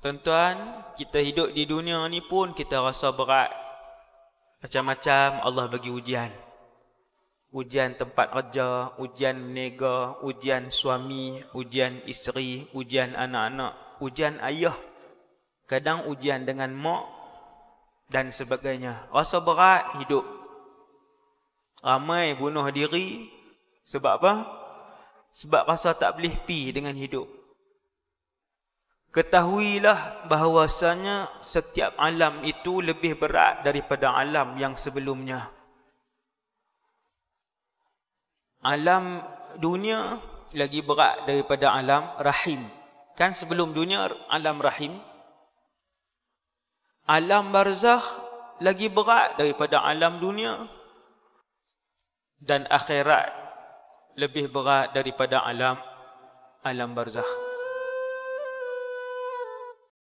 Tuan-tuan, kita hidup di dunia ni pun kita rasa berat. Macam-macam Allah bagi ujian. Ujian tempat kerja, ujian nega, ujian suami, ujian isteri, ujian anak-anak, ujian ayah. Kadang ujian dengan mak dan sebagainya. Rasa berat hidup. Ramai bunuh diri. Sebab apa? Sebab rasa tak boleh pi dengan hidup. Ketahuilah bahawasanya setiap alam itu lebih berat daripada alam yang sebelumnya. Alam dunia lagi berat daripada alam rahim. Kan sebelum dunia alam rahim. Alam barzakh lagi berat daripada alam dunia. Dan akhirat lebih berat daripada alam barzakh.